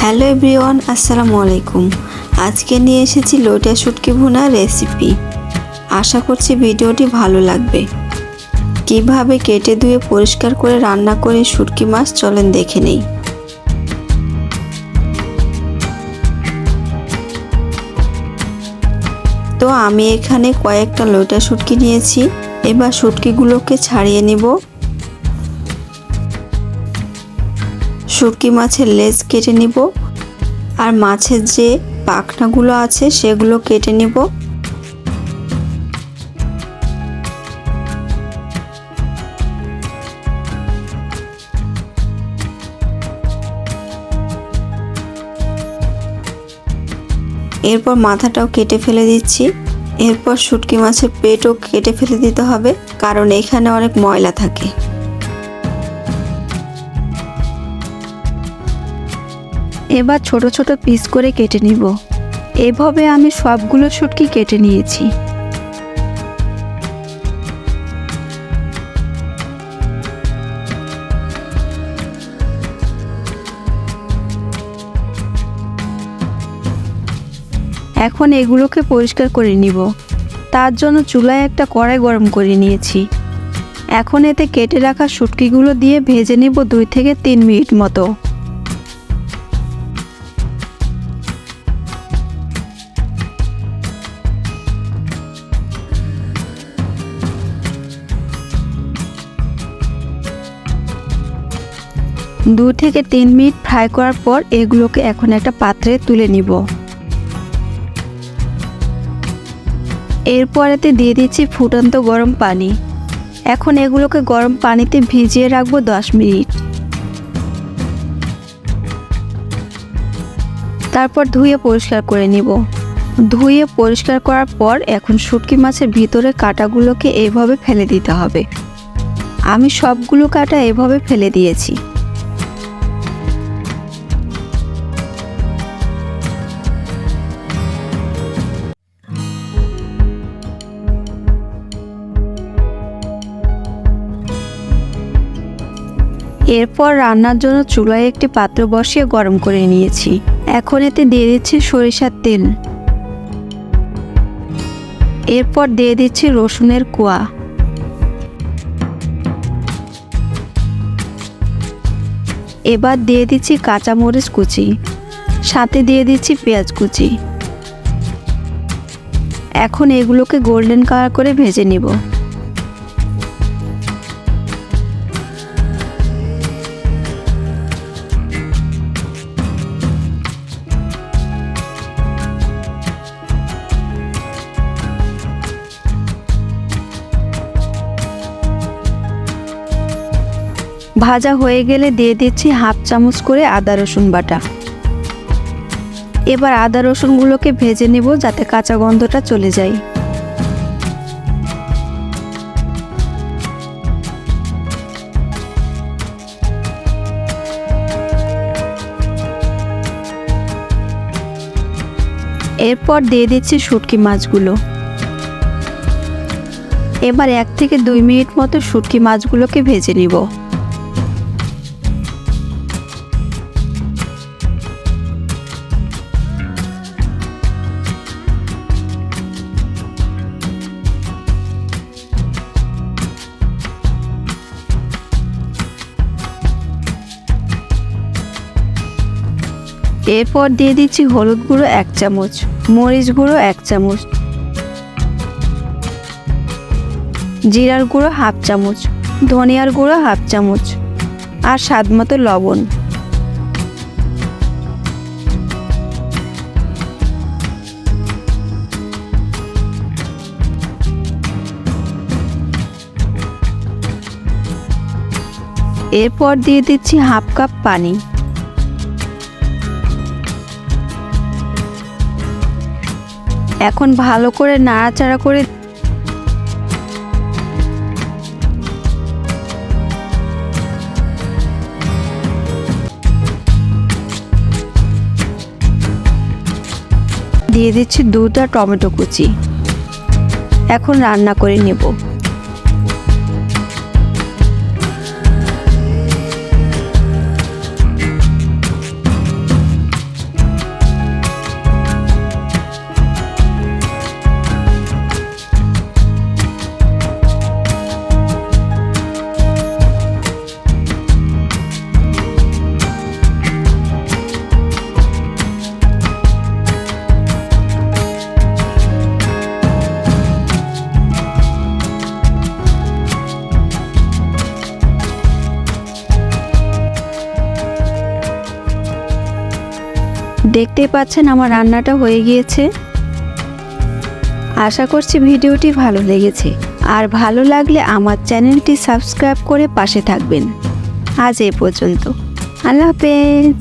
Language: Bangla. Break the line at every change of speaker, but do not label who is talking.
হ্যালো এভরিওয়ান, আসসালামু আলাইকুম। আজকে নিয়ে এসেছি লইটা শুটকি ভুনা রেসিপি। আশা করছি ভিডিওটি ভালো লাগবে। কিভাবে কেটে ধুয়ে পরিষ্কার করে রান্না করে শুটকি মাছ চলেন দেখে নেই। তো আমি এখানে কয়েকটা লইটা শুটকি নিয়েছি। এবার শুটকিগুলোকে ছাড়িয়ে নিব। শুটকি মাছের লেজ কেটে নিব আর মাছের যে পাখনাগুলো আছে সেগুলো কেটে নিব। এরপর মাথাটাও কেটে ফেলে দিচ্ছি। এরপর শুটকি মাছের পেটও কেটে ফেলে দিতে হবে, কারণ এখানে অনেক ময়লা থাকে। এবার ছোট ছোট পিস করে কেটে নিব। এভাবে আমি সবগুলো শুটকি কেটে নিয়েছি। এখন এগুলোকে পরিষ্কার করে নিব। তার জন্য চুলায় একটা কড়াই গরম করে নিয়েছি। এখন এতে কেটে রাখা শুটকিগুলো দিয়ে ভেজে নিব 2 থেকে 3 মিনিট মতো। দু থেকে 3 মিনিট ফ্রাই করার পর এগুলোকে এখন একটা পাত্রে তুলে নিব। এরপর এতে দিয়ে দিচ্ছি ফুটন্ত গরম পানি। এখন এগুলোকে গরম পানিতে ভিজিয়ে রাখবো 10 মিনিট। তারপর ধুয়ে পরিষ্কার করে নিব। ধুয়ে পরিষ্কার করার পর এখন শুটকি মাছের ভিতরে কাঁটাগুলোকে এভাবে ফেলে দিতে হবে। আমি সবগুলো কাঁটা এভাবে ফেলে দিয়েছি। এরপর রান্নার জন্য চুলায় একটি পাত্র বসিয়ে গরম করে নিয়েছি। এখন এতে দিয়ে দিচ্ছি সরিষার তেল। এরপর দিয়ে দিচ্ছি রসুনের কোয়া। এবার দিয়ে দিচ্ছি কাঁচামরিচ কুচি, সাথে দিয়ে দিচ্ছি পেঁয়াজ কুচি। এখন এগুলোকে গোল্ডেন কালার করে ভেজে নিব। ভাজা হয়ে গেলে দিয়ে দিচ্ছি হাফ চামচ করে আদা রসুন বাটা। এবার আদা রসুনগুলোকে ভেজে নেব যাতে কাঁচা গন্ধটা চলে যায়। এরপর দিয়ে দিচ্ছি শুটকি মাছগুলো। এবার 1 থেকে 2 মিনিট মতো শুটকি মাছগুলোকে ভেজে নিব। এরপর দিয়ে দিচ্ছি হলুদ গুঁড়ো 1 চামচ, মরিচ গুঁড়ো 1 চামচ, জিরার গুঁড়ো হাফ চামচ, ধনিয়ার গুঁড়ো হাফ চামচ আর স্বাদ মতো লবণ। এরপর দিয়ে দিচ্ছি হাফ কাপ পানি। এখন ভালো করে নাড়াচাড়া করে দিয়ে দিচ্ছি 2টা টমেটো কুচি। এখন রান্না করে নেব। দেখতে পাচ্ছেন আমার রান্নাটা হয়ে গিয়েছে। আশা করছি ভিডিওটি ভালো লেগেছে, আর ভালো লাগলে আমার চ্যানেলটি সাবস্ক্রাইব করে পাশে থাকবেন। আজ এ পর্যন্ত, আল্লাহ হাফেজ।